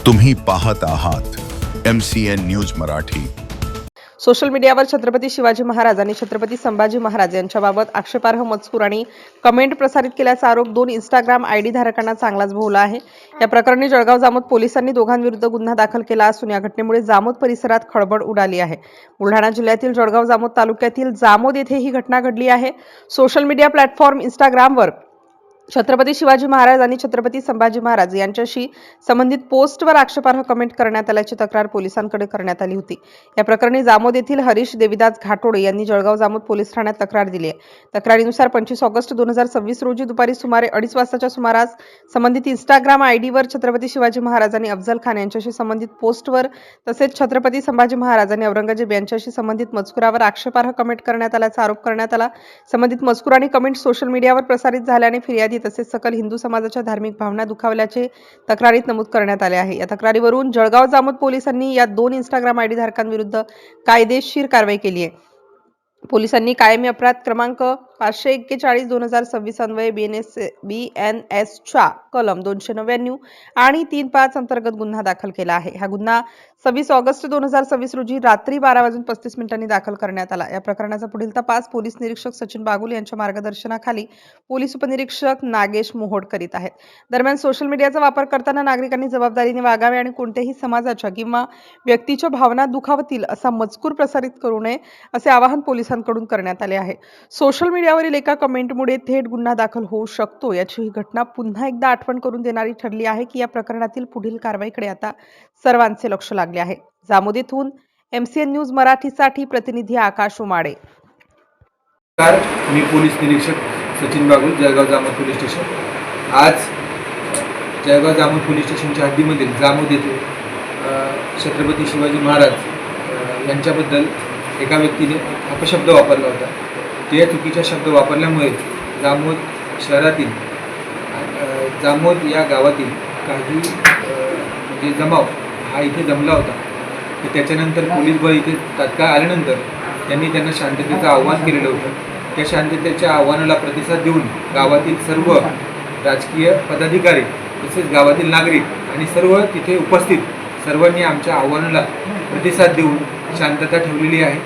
तुम्ही पाहत आहात MCN न्यूज मराठी। सोशल मीडियावर छत्रपती शिवाजी महाराज आणि छत्रपती संभाजी महाराज यांच्याबाबत आक्षेपार्ह मजकूर आणि कमेंट प्रसारित केल्याचा आरोप 2 इंस्टाग्राम आयडी धारकांना चांगलाच भोवला आहे। या प्रकरणी जळगाव जामोद पोलिसांनी दोघांविरुद्ध गुन्हा दाखल केला असून या घटनेमुळे जामोद परिसरात खळबळ उडाली आहे। बुलढाणा जिल्ह्यातील जळगाव जामोद तालुक्यातील जामोद येथे ही घटना घडली आहे। सोशल मीडिया प्लॅटफॉर्म इंस्टाग्रामवर छत्रपती शिवाजी महाराज आणि छत्रपती संभाजी महाराज यांच्याशी संबंधित पोस्टवर आक्षेपार्ह कमेंट करण्यात आल्याची तक्रार पोलिसांकडे करण्यात आली होती। या प्रकरणी जामोद येथील हरीश देविदास घाटोडे यांनी जळगाव जामोद पोलीस ठाण्यात तक्रार दिली आहे। तक्रारीनुसार 25 ऑगस्ट 2026 रोजी दुपारी सुमारे 2:30 वाजताच्या सुमारास संबंधित इंस्टाग्राम आयडीवर छत्रपती शिवाजी महाराज आणि अफजल खान यांच्याशी संबंधित पोस्टवर तसेच छत्रपती संभाजी महाराज आणि औरंगजेब यांच्याशी संबंधित मजकुरावर आक्षेपार्ह कमेंट करण्यात आल्याचा आरोप करण्यात आला। संबंधित मजकूर आणि कमेंट सोशल मीडियावर प्रसारित झाल्याने फिर्यादी तसेच सकल हिंदू समाजाच्या धार्मिक भावना दुखावल्याचे तक्रारीत नमूद करण्यात आले आहे। या तक्रारीवरून जळगाव जामोद पोलिसांनी या 2 इंस्टाग्राम आयडी धारकांविरुद्ध कायदेशीर कारवाई केली आहे। पोलिसांनी कायमी अपराध क्रमांक 541/2026 अन्वये BNS च्या कलम 299 आणि 35 अंतर्गत गुन्हा दाखल केला आहे। हा गुन्हा 26 ऑगस्ट 2026 रोजी रात्री 12:35 दाखल करण्यात आला। या प्रकरणाचा पुढील तपास पोलीस निरीक्षक सचिन बागुल यांच्या मार्गदर्शनाखाली पोलीस उपनिरीक्षक नागेश मोहोड करीत आहेत। दरम्यान सोशल मीडियाचा वापर करताना नागरिकांनी जबाबदारीने वागावे आणि कोणत्याही समाजाच्या किंवा व्यक्तीच्या भावना दुखावतील असा मजकूर प्रसारित करू नये असे आवाहन पोलिसांकडून करण्यात आले आहे। सोशल मीडियावरील एका कमेंटमुळे थेट गुन्हा दाखल होऊ शकतो याची ही घटना पुन्हा एकदा आठवण करून देणारी ठरली आहे की या प्रकरणातील पुढील कारवाईकडे आता सर्वांचे लक्ष लागले आहे। जामोद येथून MCN न्यूज मराठीसाठी प्रतिनिधी आकाश उमाडे। मी पोलीस निरीक्षक सचिन बागुल, जळगाव जामोद पोलीस स्टेशन। आज जळगाव जामोद पोलीस स्टेशनच्या हद्दीमधील जामोद येथे छत्रपती शिवाजी महाराज यांच्याबद्दल एका व्यक्तीने अपशब्द वापरला होता। ते चुकीचा शब्द वापरल्यामुळे जामोद शहरातील जामोद या गावातील काही म्हणजे जमाव हा इथे जमला होता। तर त्याच्यानंतर पोलीस बळ इथे तात्काळ आल्यानंतर त्यांना शांततेचं आव्हान केलेलं होतं। त्या शांततेच्या आव्हानाला प्रतिसाद देऊन गावातील सर्व राजकीय पदाधिकारी तसेच गावातील नागरिक आणि सर्व तिथे उपस्थित सर्वांनी आमच्या आव्हानाला प्रतिसाद देऊन शांतता ठेवलेली आहे।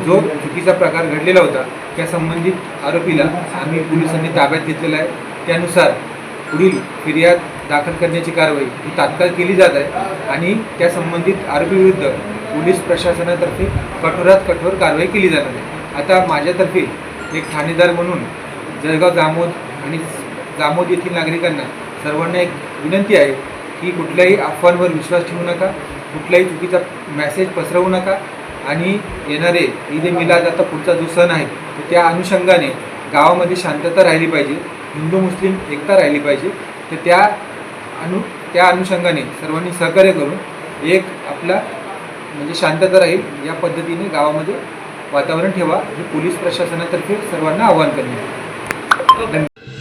जो चुकीचा प्रकार घडलेला होता त्या संबंधित आरोपीला आम्ही पोलिसांनी ताब्यात घेतलेला आहे। त्यानुसार पुढील फिर्याद दाखल करण्याची कारवाई ही तात्काळ केली जात आहे आणि त्या संबंधित आरोपीविरुद्ध पोलीस प्रशासनातर्फे कठोरात कठोर कारवाई केली जाणार आहे। आता माझ्यातर्फे एक ठाणेदार म्हणून जळगाव जामोद आणि जामोद येथील नागरिकांना सर्वांना एक विनंती आहे की कुठल्याही अफवांवर विश्वास ठेवू नका, कुठलाही चुकीचा मेसेज पसरवू नका आणि येणारे ईद ए मिलाद आता पुढचा जो सण आहे तर त्या अनुषंगाने गावामध्ये शांतता राहिली पाहिजे, हिंदू मुस्लिम एकता राहिली पाहिजे। तर त्या अनुषंगाने सर्वांनी सहकार्य करून एक आपला म्हणजे शांतता राहील या पद्धतीने गावामध्ये वातावरण ठेवा हे पोलीस प्रशासनातर्फे सर्वांना आवाहन करण्यात येते। धन्यवाद।